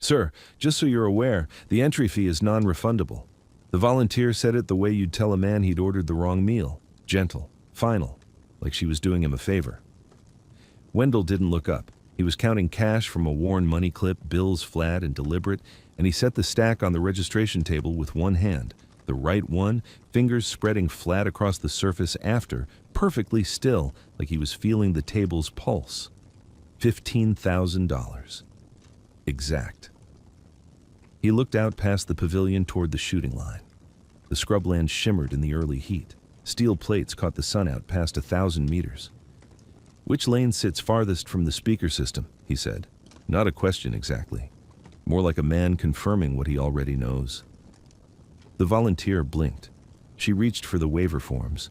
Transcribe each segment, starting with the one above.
"Sir, just so you're aware, the entry fee is non-refundable." The volunteer said it the way you'd tell a man he'd ordered the wrong meal. Gentle, final, like she was doing him a favor. Wendell didn't look up. He was counting cash from a worn money clip, bills flat and deliberate, and he set the stack on the registration table with one hand, the right one, fingers spreading flat across the surface after, perfectly still, like he was feeling the table's pulse. $15,000. Exact. He looked out past the pavilion toward the shooting line. The scrubland shimmered in the early heat. Steel plates caught the sun out past 1,000 meters. "Which lane sits farthest from the speaker system?" he said. Not a question exactly. More like a man confirming what he already knows. The volunteer blinked. She reached for the waiver forms.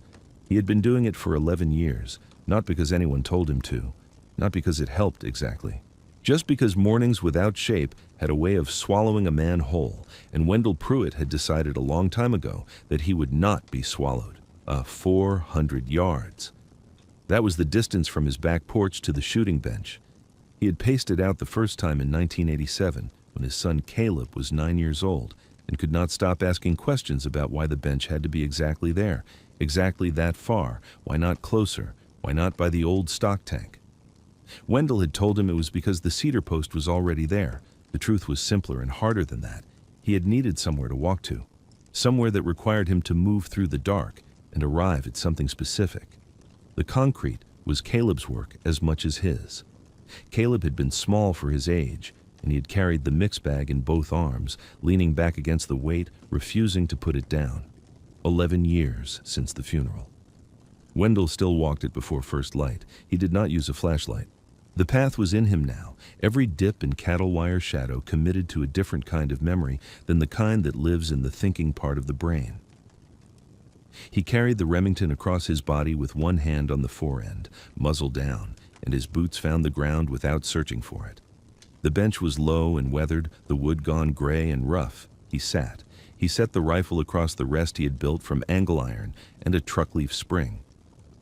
He had been doing it for 11 years, not because anyone told him to, not because it helped exactly. Just because mornings without shape had a way of swallowing a man whole, and Wendell Pruitt had decided a long time ago that he would not be swallowed. 400 yards. That was the distance from his back porch to the shooting bench. He had paced it out the first time in 1987, when his son Caleb was 9 years old, and could not stop asking questions about why the bench had to be exactly there, exactly that far, why not closer, why not by the old stock tank. Wendell had told him it was because the cedar post was already there. The truth was simpler and harder than that. He had needed somewhere to walk to, somewhere that required him to move through the dark and arrive at something specific. The concrete was Caleb's work as much as his. Caleb had been small for his age, and he had carried the mix bag in both arms, leaning back against the weight, refusing to put it down. 11 years since the funeral. Wendell still walked it before first light. He did not use a flashlight. The path was in him now, every dip and cattle wire shadow committed to a different kind of memory than the kind that lives in the thinking part of the brain. He carried the Remington across his body with one hand on the forend, muzzle down, and his boots found the ground without searching for it. The bench was low and weathered, the wood gone gray and rough. He sat. He set the rifle across the rest he had built from angle iron and a truckleaf spring.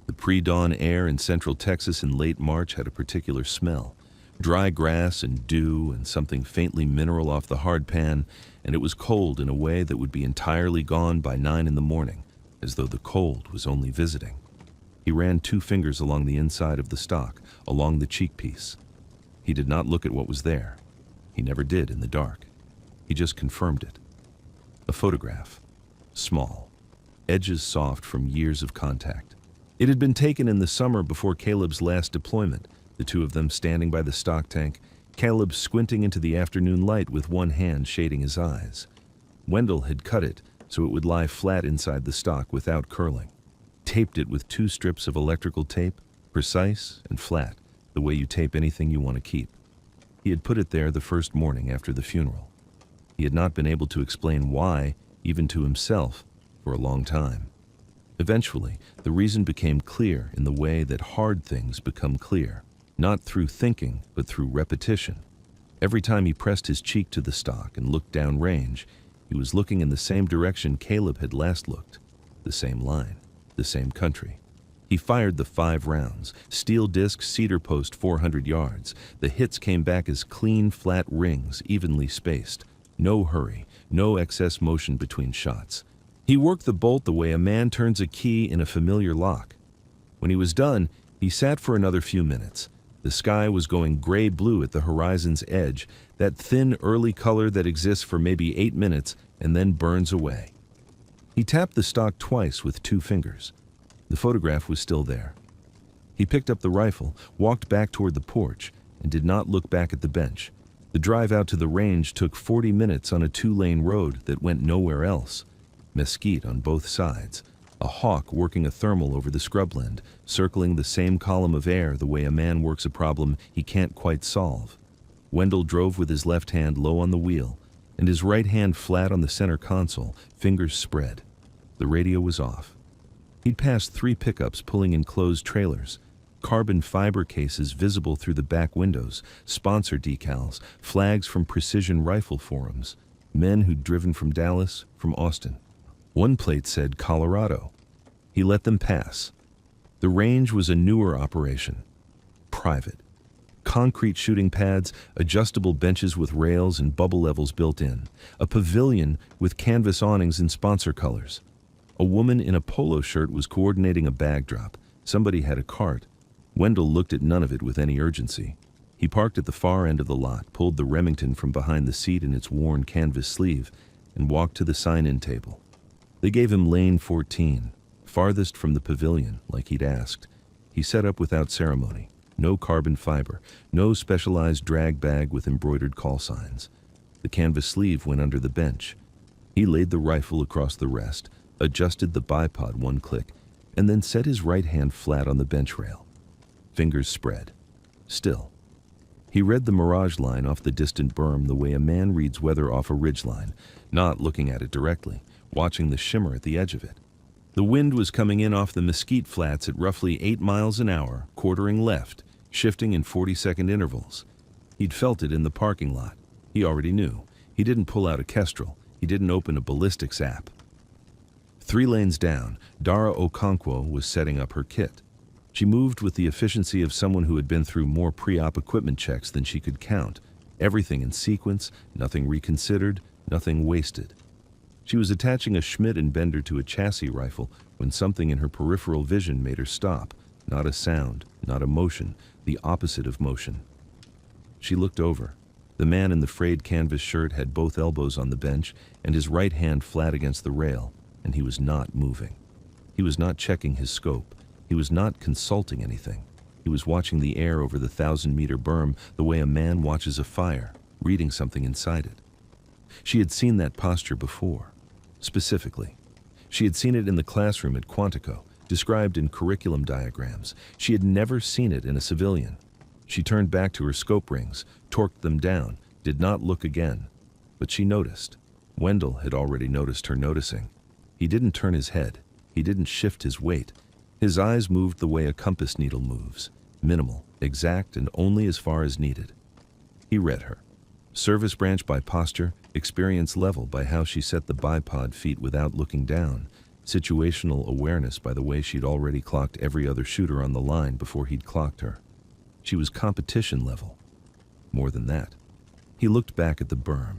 The pre-dawn air in central Texas in late March had a particular smell. Dry grass and dew and something faintly mineral off the hard pan, and it was cold in a way that would be entirely gone by 9 in the morning, as though the cold was only visiting. He ran 2 fingers along the inside of the stock, along the cheek piece. He did not look at what was there. He never did in the dark. He just confirmed it. A photograph. Small. Edges soft from years of contact. It had been taken in the summer before Caleb's last deployment, the two of them standing by the stock tank, Caleb squinting into the afternoon light with one hand shading his eyes. Wendell had cut it so it would lie flat inside the stock without curling. Taped it with 2 strips of electrical tape, precise and flat, the way you tape anything you want to keep. He had put it there the first morning after the funeral. He had not been able to explain why, even to himself, for a long time. Eventually, the reason became clear in the way that hard things become clear, not through thinking, but through repetition. Every time he pressed his cheek to the stock and looked downrange, he was looking in the same direction Caleb had last looked, the same line, the same country. He fired the 5 rounds, steel disc, cedar post, 400 yards. The hits came back as clean, flat rings, evenly spaced. No hurry, no excess motion between shots. He worked the bolt the way a man turns a key in a familiar lock. When he was done, he sat for another few minutes. The sky was going gray-blue at the horizon's edge, that thin early color that exists for maybe 8 minutes and then burns away. He tapped the stock twice with 2 fingers. The photograph was still there. He picked up the rifle, walked back toward the porch, and did not look back at the bench. The drive out to the range took 40 minutes on a 2-lane road that went nowhere else. Mesquite on both sides. A hawk working a thermal over the scrubland, circling the same column of air the way a man works a problem he can't quite solve. Wendell drove with his left hand low on the wheel, and his right hand flat on the center console, fingers spread. The radio was off. He'd passed 3 pickups pulling in closed trailers, carbon fiber cases visible through the back windows, sponsor decals, flags from precision rifle forums, men who'd driven from Dallas, from Austin. One plate said Colorado. He let them pass. The range was a newer operation. Private. concrete shooting pads, adjustable benches with rails and bubble levels built in, a pavilion with canvas awnings in sponsor colors. A woman in a polo shirt was coordinating a bag drop. Somebody had a cart. Wendell looked at none of it with any urgency. He parked at the far end of the lot, pulled the Remington from behind the seat in its worn canvas sleeve, and walked to the sign-in table. They gave him lane 14, farthest from the pavilion, like he'd asked. He set up without ceremony. No carbon fiber, no specialized drag bag with embroidered call signs. The canvas sleeve went under the bench. He laid the rifle across the rest, adjusted the bipod one click, and then set his right hand flat on the bench rail. Fingers spread. Still. He read the mirage line off the distant berm the way a man reads weather off a ridgeline, not looking at it directly, watching the shimmer at the edge of it. The wind was coming in off the mesquite flats at roughly 8 miles an hour, quartering left, shifting in 40-second intervals. He'd felt it in the parking lot. He already knew. He didn't pull out a Kestrel. He didn't open a ballistics app. 3 lanes down, Dara Okonkwo was setting up her kit. She moved with the efficiency of someone who had been through more pre-op equipment checks than she could count. Everything in sequence, nothing reconsidered, nothing wasted. She was attaching a Schmidt and Bender to a chassis rifle when something in her peripheral vision made her stop. Not a sound, not a motion, the opposite of motion. She looked over. The man in the frayed canvas shirt had both elbows on the bench and his right hand flat against the rail, and he was not moving. He was not checking his scope. He was not consulting anything. He was watching the air over the 1,000-meter berm the way a man watches a fire, reading something inside it. She had seen that posture before. Specifically, she had seen it in the classroom at Quantico, described in curriculum diagrams. She had never seen it in a civilian. She turned back to her scope rings, torqued them down, did not look again. But she noticed. Wendell had already noticed her noticing. He didn't turn his head. He didn't shift his weight. His eyes moved the way a compass needle moves, minimal, exact, and only as far as needed. He read her. Service branch by posture, experience level by how she set the bipod feet without looking down, situational awareness by the way she'd already clocked every other shooter on the line before he'd clocked her. She was competition level. More than that. He looked back at the berm.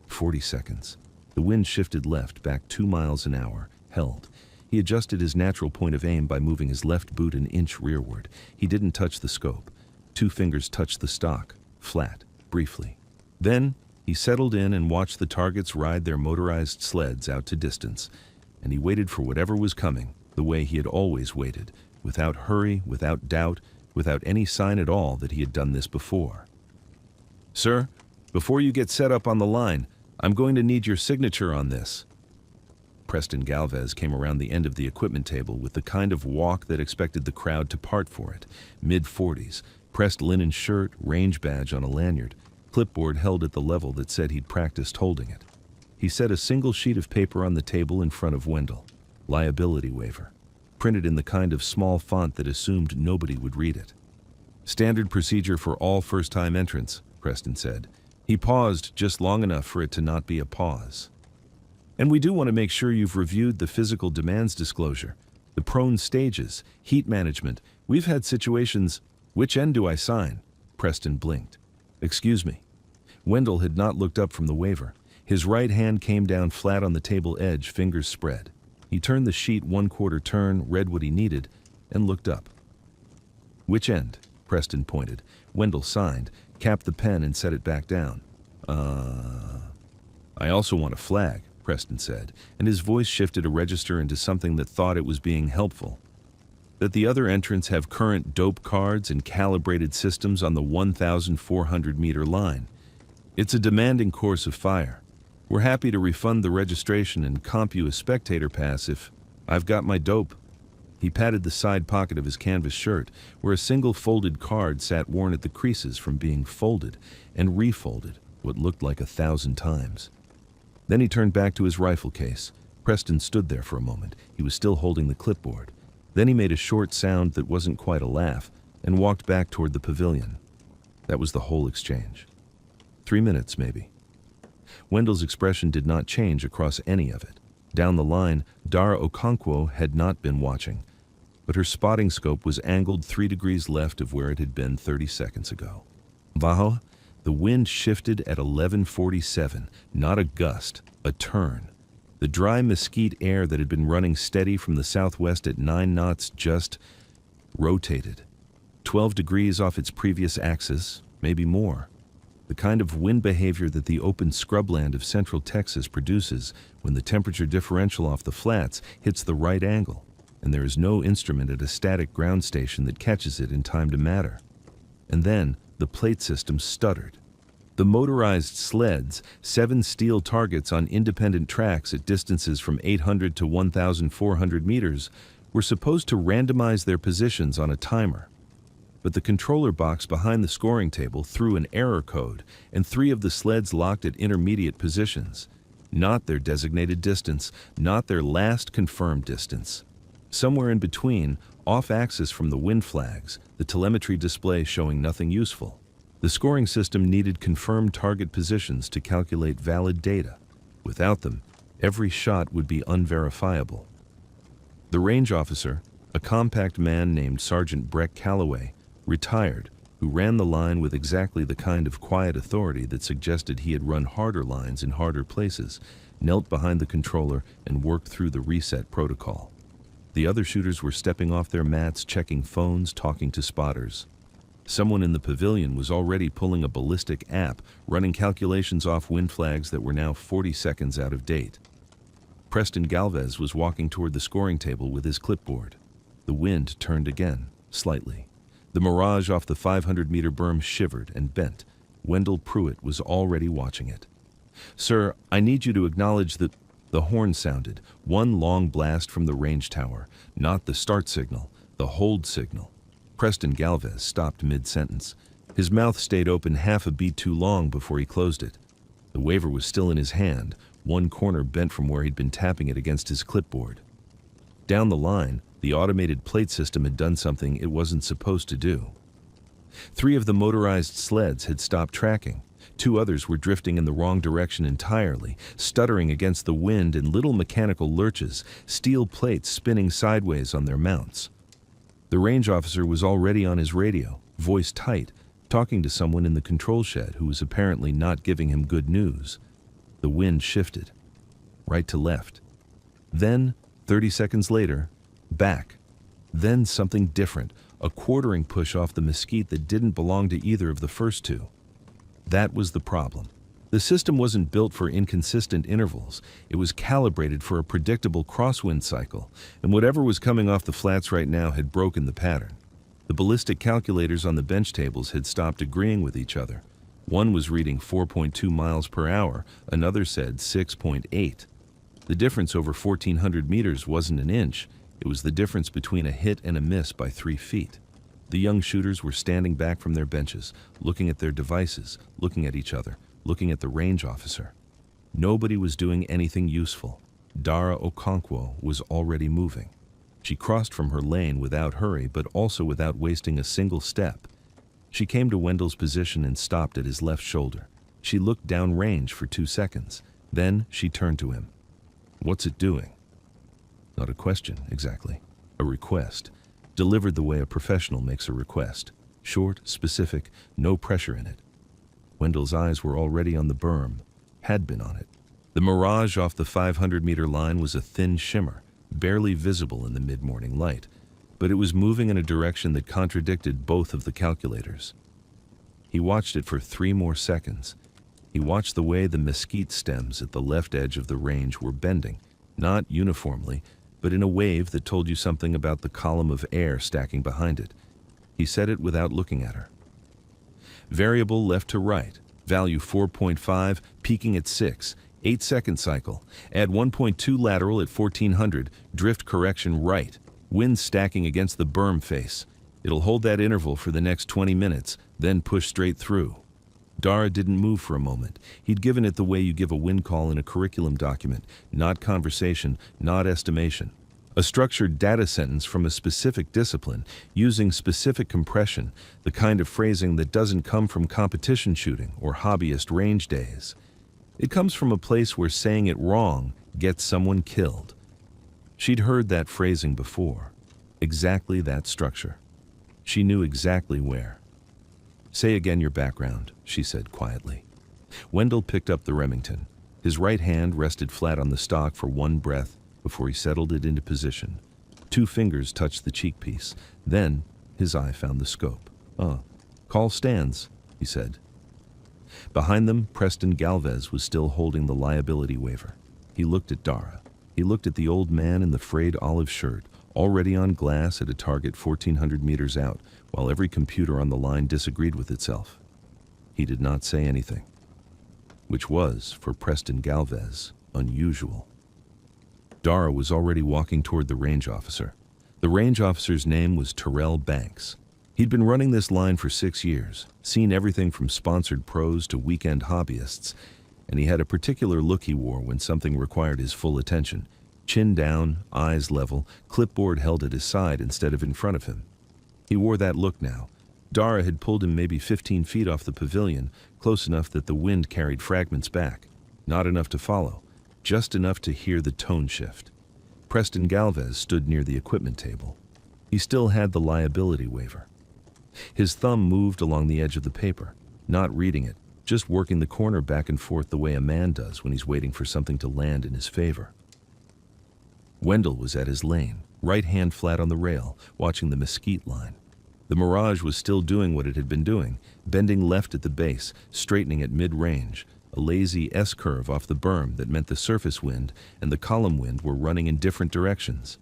40 seconds. The wind shifted left, back 2 miles an hour, held. He adjusted his natural point of aim by moving his left boot an inch rearward. He didn't touch the scope. 2 fingers touched the stock, flat, briefly. Then, he settled in and watched the targets ride their motorized sleds out to distance, and he waited for whatever was coming, the way he had always waited, without hurry, without doubt, without any sign at all that he had done this before. "Sir, before you get set up on the line, I'm going to need your signature on this." Preston Galvez came around the end of the equipment table with the kind of walk that expected the crowd to part for it. Mid-40s, pressed linen shirt, range badge on a lanyard, clipboard held at the level that said he'd practiced holding it. He set a single sheet of paper on the table in front of Wendell. Liability waiver. Printed in the kind of small font that assumed nobody would read it. "Standard procedure for all first-time entrants," Preston said. He paused just long enough for it to not be a pause. "And we do want to make sure you've reviewed the physical demands disclosure, the prone stages, heat management. We've had situations—" "Which end do I sign?" Preston blinked. "Excuse me." Wendell had not looked up from the waiver. His right hand came down flat on the table edge, fingers spread. He turned the sheet 1/4 turn, read what he needed, and looked up. "Which end?" Preston pointed. Wendell signed, capped the pen, and set it back down. "I also want a flag," Preston said, and his voice shifted a register into something that thought it was being helpful. "That the other entrants have current dope cards and calibrated systems on the 1,400-meter line. It's a demanding course of fire. We're happy to refund the registration and comp you a spectator pass if I've got my dope." He patted the side pocket of his canvas shirt, where a single folded card sat worn at the creases from being folded and refolded what looked like 1,000 times. Then he turned back to his rifle case. Preston stood there for a moment. He was still holding the clipboard. Then he made a short sound that wasn't quite a laugh and walked back toward the pavilion. That was the whole exchange. 3 minutes, maybe. Wendell's expression did not change across any of it. Down the line, Dara Okonkwo had not been watching, but her spotting scope was angled 3 degrees left of where it had been 30 seconds ago. Bajo, the wind shifted at 11:47, not a gust, a turn. The dry mesquite air that had been running steady from the southwest at 9 knots just rotated. 12 degrees off its previous axis, maybe more. The kind of wind behavior that the open scrubland of central Texas produces when the temperature differential off the flats hits the right angle, and there is no instrument at a static ground station that catches it in time to matter. And then the plate system stuttered. The motorized sleds, 7 steel targets on independent tracks at distances from 800 to 1,400 meters, were supposed to randomize their positions on a timer. But the controller box behind the scoring table threw an error code, and 3 of the sleds locked at intermediate positions. Not their designated distance, not their last confirmed distance. Somewhere in between, off-axis from the wind flags, the telemetry display showing nothing useful. The scoring system needed confirmed target positions to calculate valid data. Without them, every shot would be unverifiable. The range officer, a compact man named Sergeant Breck Calloway, retired, who ran the line with exactly the kind of quiet authority that suggested he had run harder lines in harder places, knelt behind the controller and worked through the reset protocol. The other shooters were stepping off their mats, checking phones, talking to spotters. Someone in the pavilion was already pulling a ballistic app, running calculations off wind flags that were now 40 seconds out of date. Preston Galvez was walking toward the scoring table with his clipboard. The wind turned again, slightly. The mirage off the 500-meter berm shivered and bent. Wendell Pruitt was already watching it. "Sir, I need you to acknowledge that..." The horn sounded, one long blast from the range tower, not the start signal, the hold signal. Preston Galvez stopped mid-sentence. His mouth stayed open half a beat too long before he closed it. The waiver was still in his hand, one corner bent from where he'd been tapping it against his clipboard. Down the line, the automated plate system had done something it wasn't supposed to do. 3 of the motorized sleds had stopped tracking. 2 others were drifting in the wrong direction entirely, stuttering against the wind in little mechanical lurches, steel plates spinning sideways on their mounts. The range officer was already on his radio, voice tight, talking to someone in the control shed who was apparently not giving him good news. The wind shifted, right to left. Then, 30 seconds later, back. Then something different, a quartering push off the mesquite that didn't belong to either of the first 2. That was the problem. The system wasn't built for inconsistent intervals. It was calibrated for a predictable crosswind cycle, and whatever was coming off the flats right now had broken the pattern. The ballistic calculators on the bench tables had stopped agreeing with each other. One was reading 4.2 miles per hour, another said 6.8. The difference over 1,400 meters wasn't an inch. It was the difference between a hit and a miss by 3 feet. The young shooters were standing back from their benches, looking at their devices, looking at each other, looking at the range officer. Nobody was doing anything useful. Dara Okonkwo was already moving. She crossed from her lane without hurry, but also without wasting a single step. She came to Wendell's position and stopped at his left shoulder. She looked downrange for 2 seconds. Then she turned to him. "What's it doing?" Not a question, exactly. A request. Delivered the way a professional makes a request. Short, specific, no pressure in it. Wendell's eyes were already on the berm, had been on it. The mirage off the 500-meter line was a thin shimmer, barely visible in the mid-morning light, but it was moving in a direction that contradicted both of the calculators. He watched it for 3 more seconds. He watched the way the mesquite stems at the left edge of the range were bending, not uniformly, but in a wave that told you something about the column of air stacking behind it. He said it without looking at her. Variable left to right, value 4.5, peaking at 6, 8-second cycle. Add 1.2 lateral at 1400, drift correction right. Wind stacking against the berm face. It'll hold that interval for the next 20 minutes, then push straight through. Dara didn't move for a moment. He'd given it the way you give a wind call in a curriculum document, not conversation, not estimation. A structured data sentence from a specific discipline, using specific compression, the kind of phrasing that doesn't come from competition shooting or hobbyist range days. It comes from a place where saying it wrong gets someone killed. She'd heard that phrasing before. Exactly that structure. She knew exactly where. "Say again your background," she said quietly. Wendell picked up the Remington. His right hand rested flat on the stock for one breath before he settled it into position. 2 fingers touched the cheekpiece. Then his eye found the scope. Call stands," he said. Behind them, Preston Galvez was still holding the liability waiver. He looked at Dara. He looked at the old man in the frayed olive shirt, already on glass at a target 1,400 meters out, while every computer on the line disagreed with itself. He did not say anything, which was, for Preston Galvez, unusual. Dara was already walking toward the range officer. The range officer's name was Terrell Banks. He'd been running this line for 6 years, seen everything from sponsored pros to weekend hobbyists, and he had a particular look he wore when something required his full attention. Chin down, eyes level, clipboard held at his side instead of in front of him. He wore that look now. Dara had pulled him maybe 15 feet off the pavilion, close enough that the wind carried fragments back. Not enough to follow, just enough to hear the tone shift. Preston Galvez stood near the equipment table. He still had the liability waiver. His thumb moved along the edge of the paper, not reading it, just working the corner back and forth the way a man does when he's waiting for something to land in his favor. Wendell was at his lane, right hand flat on the rail, watching the mesquite line. The Mirage was still doing what it had been doing, bending left at the base, straightening at mid-range, a lazy S-curve off the berm that meant the surface wind and the column wind were running in different directions.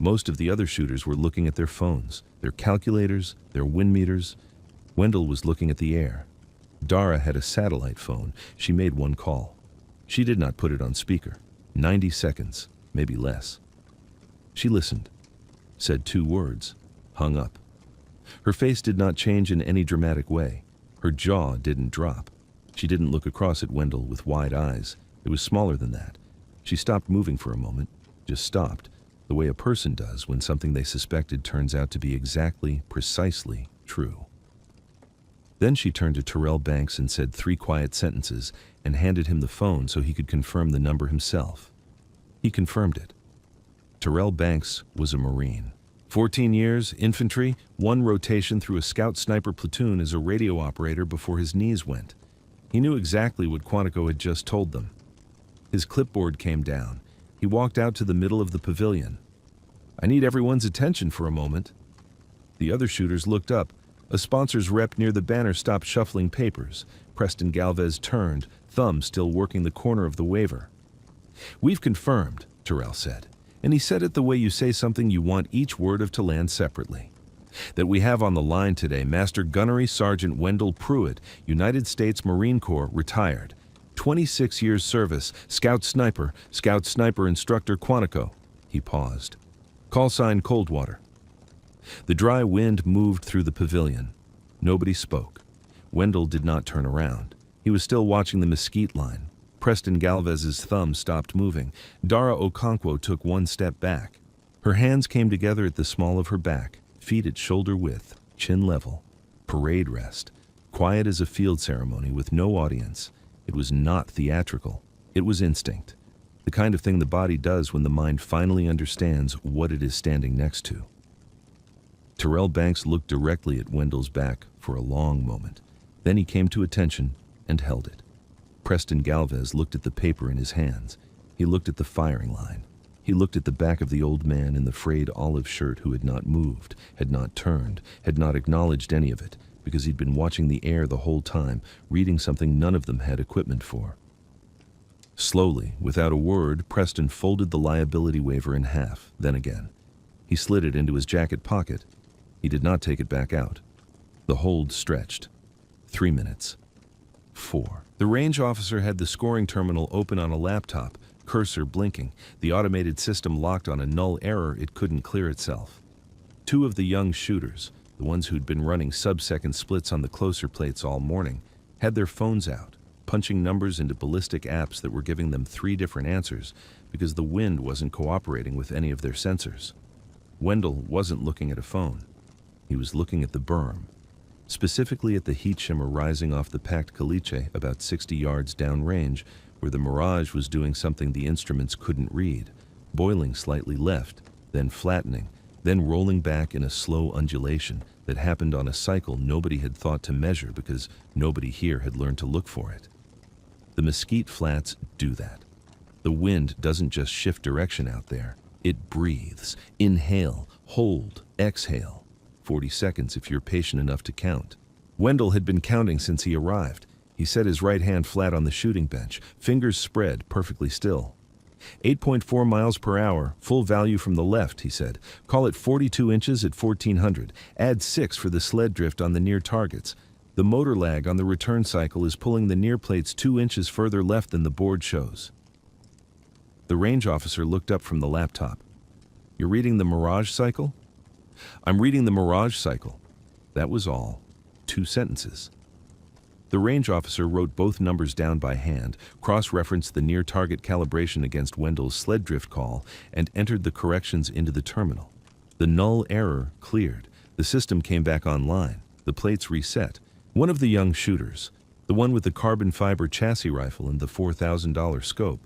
Most of the other shooters were looking at their phones, their calculators, their wind meters. Wendell was looking at the air. Dara had a satellite phone. She made one call. She did not put it on speaker. 90 seconds, maybe less. She listened, said 2 words, hung up. Her face did not change in any dramatic way. Her jaw didn't drop. She didn't look across at Wendell with wide eyes. It was smaller than that. She stopped moving for a moment, just stopped, the way a person does when something they suspected turns out to be exactly, precisely true. Then she turned to Terrell Banks and said 3 quiet sentences and handed him the phone so he could confirm the number himself. He confirmed it. Terrell Banks was a Marine. 14 years, infantry, 1 rotation through a scout sniper platoon as a radio operator before his knees went. He knew exactly what Quantico had just told them. His clipboard came down. He walked out to the middle of the pavilion. "I need everyone's attention for a moment." The other shooters looked up. A sponsor's rep near the banner stopped shuffling papers. Preston Galvez turned, thumb still working the corner of the waiver. "We've confirmed," Terrell said, and he said it the way you say something you want each word of to land separately, "that we have on the line today Master Gunnery Sergeant Wendell Pruitt, United States Marine Corps, retired. 26 years service, Scout Sniper Instructor Quantico." He paused. "Call sign Coldwater." The dry wind moved through the pavilion. Nobody spoke. Wendell did not turn around. He was still watching the mesquite line. Preston Galvez's thumb stopped moving. Dara Okonkwo took 1 step back. Her hands came together at the small of her back, feet at shoulder width, chin level. Parade rest. Quiet as a field ceremony with no audience. It was not theatrical. It was instinct. The kind of thing the body does when the mind finally understands what it is standing next to. Terrell Banks looked directly at Wendell's back for a long moment. Then he came to attention and held it. Preston Galvez looked at the paper in his hands. He looked at the firing line. He looked at the back of the old man in the frayed olive shirt who had not moved, had not turned, had not acknowledged any of it, because he'd been watching the air the whole time, reading something none of them had equipment for. Slowly, without a word, Preston folded the liability waiver in half, then again. He slid it into his jacket pocket. He did not take it back out. The hold stretched. 3 minutes. 4. The range officer had the scoring terminal open on a laptop, cursor blinking, the automated system locked on a null error it couldn't clear itself. 2 of the young shooters, the ones who'd been running sub-second splits on the closer plates all morning, had their phones out, punching numbers into ballistic apps that were giving them 3 different answers because the wind wasn't cooperating with any of their sensors. Wendell wasn't looking at a phone. He was looking at the berm, specifically at the heat shimmer rising off the packed caliche about 60 yards downrange, where the Mirage was doing something the instruments couldn't read, boiling slightly left, then flattening, then rolling back in a slow undulation that happened on a cycle nobody had thought to measure because nobody here had learned to look for it. The mesquite flats do that. The wind doesn't just shift direction out there. It breathes. Inhale, hold, exhale. 40 seconds if you're patient enough to count. Wendell had been counting since he arrived. He set his right hand flat on the shooting bench, fingers spread, perfectly still. 8.4 miles per hour, full value from the left, he said. Call it 42 inches at 1400. Add 6 for the sled drift on the near targets. The motor lag on the return cycle is pulling the near plates 2 inches further left than the board shows. The range officer looked up from the laptop. You're reading the mirage cycle? I'm reading the mirage cycle. That was all. 2 sentences. The range officer wrote both numbers down by hand, cross-referenced the near-target calibration against Wendell's sled drift call, and entered the corrections into the terminal. The null error cleared. The system came back online. The plates reset. One of the young shooters, the one with the carbon fiber chassis rifle and the $4,000 scope,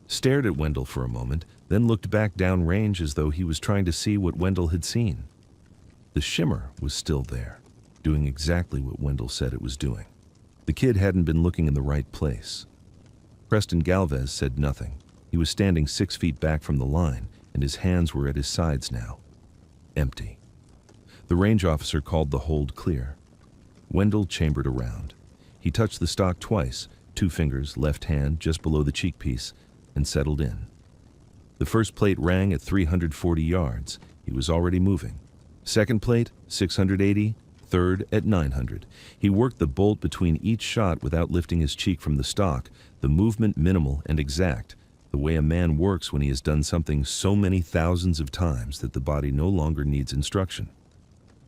stared at Wendell for a moment, then looked back downrange as though he was trying to see what Wendell had seen. The shimmer was still there, doing exactly what Wendell said it was doing. The kid hadn't been looking in the right place. Preston Galvez said nothing. He was standing 6 feet back from the line, and his hands were at his sides now. Empty. The range officer called the hold clear. Wendell chambered around. He touched the stock twice, 2 fingers, left hand, just below the cheek piece, and settled in. The first plate rang at 340 yards. He was already moving. Second plate, 680. Third at 900. He worked the bolt between each shot without lifting his cheek from the stock, the movement minimal and exact, the way a man works when he has done something so many thousands of times that the body no longer needs instruction.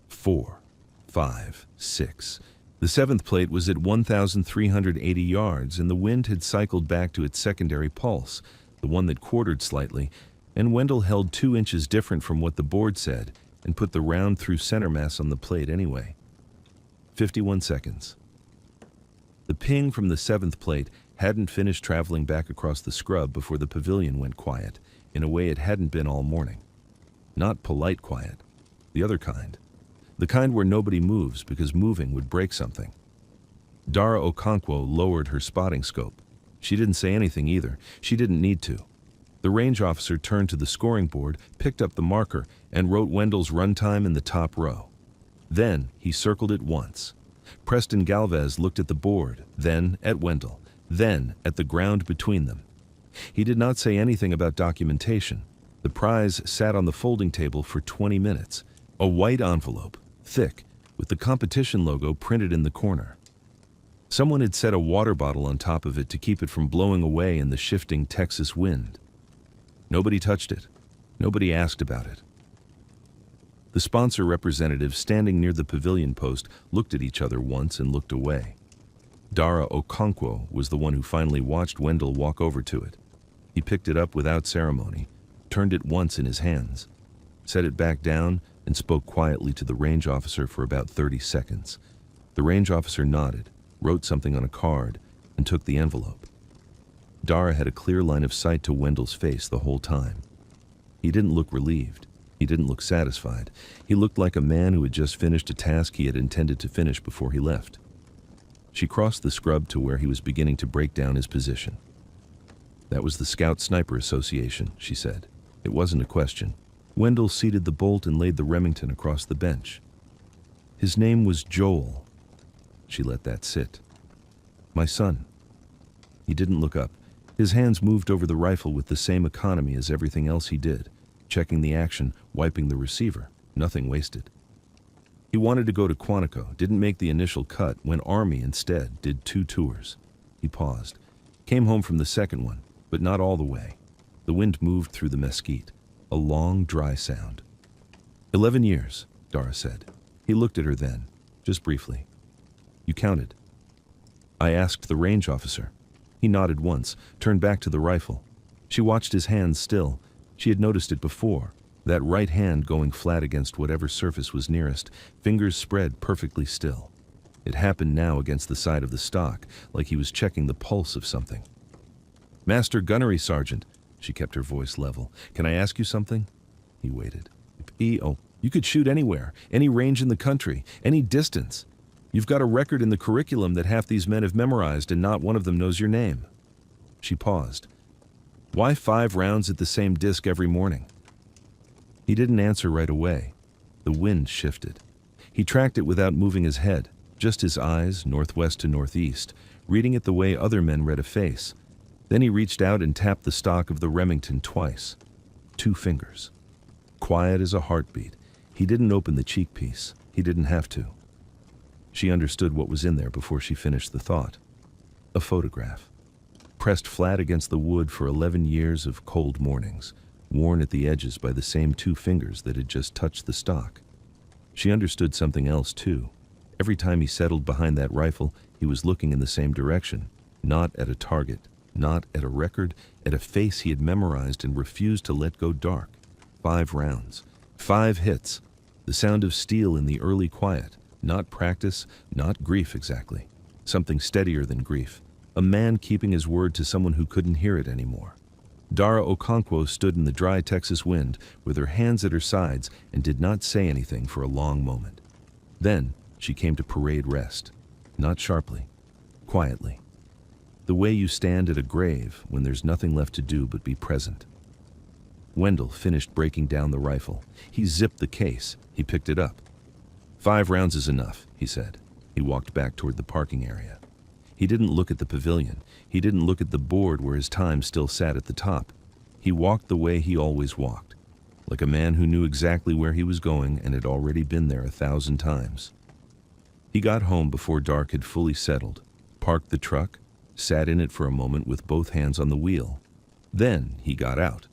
4, 5, 6. The 7th plate was at 1,380 yards, and the wind had cycled back to its secondary pulse, the one that quartered slightly, and Wendell held 2 inches different from what the board said, and put the round through center mass on the plate anyway. 51 seconds. The ping from the 7th plate hadn't finished traveling back across the scrub before the pavilion went quiet, in a way it hadn't been all morning. Not polite quiet. The other kind. The kind where nobody moves because moving would break something. Dara Okonkwo lowered her spotting scope. She didn't say anything either. She didn't need to. The range officer turned to the scoring board, picked up the marker, and wrote Wendell's runtime in the top row. Then he circled it once. Preston Galvez looked at the board, then at Wendell, then at the ground between them. He did not say anything about documentation. The prize sat on the folding table for 20 minutes. A white envelope, thick, with the competition logo printed in the corner. Someone had set a water bottle on top of it to keep it from blowing away in the shifting Texas wind. Nobody touched it. Nobody asked about it. The sponsor representatives standing near the pavilion post looked at each other once and looked away. Dara Okonkwo was the one who finally watched Wendell walk over to it. He picked it up without ceremony, turned it once in his hands, set it back down, and spoke quietly to the range officer for about 30 seconds. The range officer nodded, wrote something on a card, and took the envelope. Dara had a clear line of sight to Wendell's face the whole time. He didn't look relieved. He didn't look satisfied. He looked like a man who had just finished a task he had intended to finish before he left. She crossed the scrub to where he was beginning to break down his position. That was the Scout Sniper Association, she said. It wasn't a question. Wendell seated the bolt and laid the Remington across the bench. His name was Joel. She let that sit. My son. He didn't look up. His hands moved over the rifle with the same economy as everything else he did, checking the action, wiping the receiver, nothing wasted. He wanted to go to Quantico, didn't make the initial cut, went Army instead, did 2 tours. He paused, came home from the second one, but not all the way. The wind moved through the mesquite, a long, dry sound. 11 years, Dara said. He looked at her then, just briefly. You counted. I asked the range officer. He nodded once, turned back to the rifle. She watched his hands still. She had noticed it before, that right hand going flat against whatever surface was nearest, fingers spread perfectly still. It happened now against the side of the stock, like he was checking the pulse of something. Master Gunnery Sergeant, she kept her voice level. Can I ask you something? He waited. You could shoot anywhere, any range in the country, any distance. You've got a record in the curriculum that half these men have memorized and not one of them knows your name." She paused. "Why 5 rounds at the same disc every morning?" He didn't answer right away. The wind shifted. He tracked it without moving his head, just his eyes, northwest to northeast, reading it the way other men read a face. Then he reached out and tapped the stock of the Remington twice. 2 fingers. Quiet as a heartbeat. He didn't open the cheek piece. He didn't have to. She understood what was in there before she finished the thought. A photograph. Pressed flat against the wood for 11 years of cold mornings, worn at the edges by the same 2 fingers that had just touched the stock. She understood something else, too. Every time he settled behind that rifle, he was looking in the same direction, not at a target, not at a record, at a face he had memorized and refused to let go dark. 5 rounds. 5 hits. The sound of steel in the early quiet. Not practice, not grief exactly. Something steadier than grief. A man keeping his word to someone who couldn't hear it anymore. Dara Okonkwo stood in the dry Texas wind with her hands at her sides and did not say anything for a long moment. Then she came to parade rest. Not sharply. Quietly. The way you stand at a grave when there's nothing left to do but be present. Wendell finished breaking down the rifle. He zipped the case. He picked it up. 5 rounds is enough, he said. He walked back toward the parking area. He didn't look at the pavilion. He didn't look at the board where his time still sat at the top. He walked the way he always walked, like a man who knew exactly where he was going and had already been there 1,000 times. He got home before dark had fully settled, parked the truck, sat in it for a moment with both hands on the wheel. Then he got out.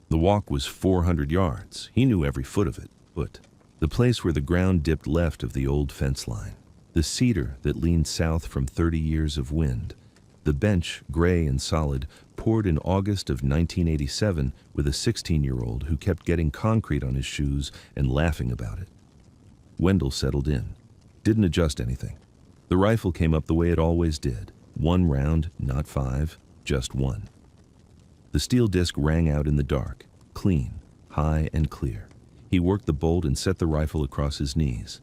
The walk was 400 yards. He knew every foot of it, but the place where the ground dipped left of the old fence line, the cedar that leaned south from 30 years of wind, the bench, gray and solid, poured in August of 1987 with a 16-year-old who kept getting concrete on his shoes and laughing about it. Wendell settled in, didn't adjust anything. The rifle came up the way it always did. 1 round, not 5, just 1. The steel disc rang out in the dark, clean, high and clear. He worked the bolt and set the rifle across his knees.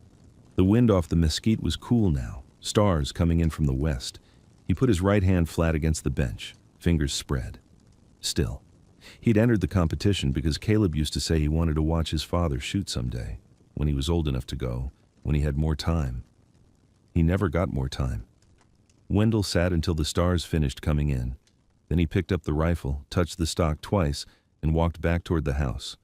The wind off the mesquite was cool now, stars coming in from the west. He put his right hand flat against the bench, fingers spread. Still. He'd entered the competition because Caleb used to say he wanted to watch his father shoot someday, when he was old enough to go, when he had more time. He never got more time. Wendell sat until the stars finished coming in. Then he picked up the rifle, touched the stock twice, and walked back toward the house.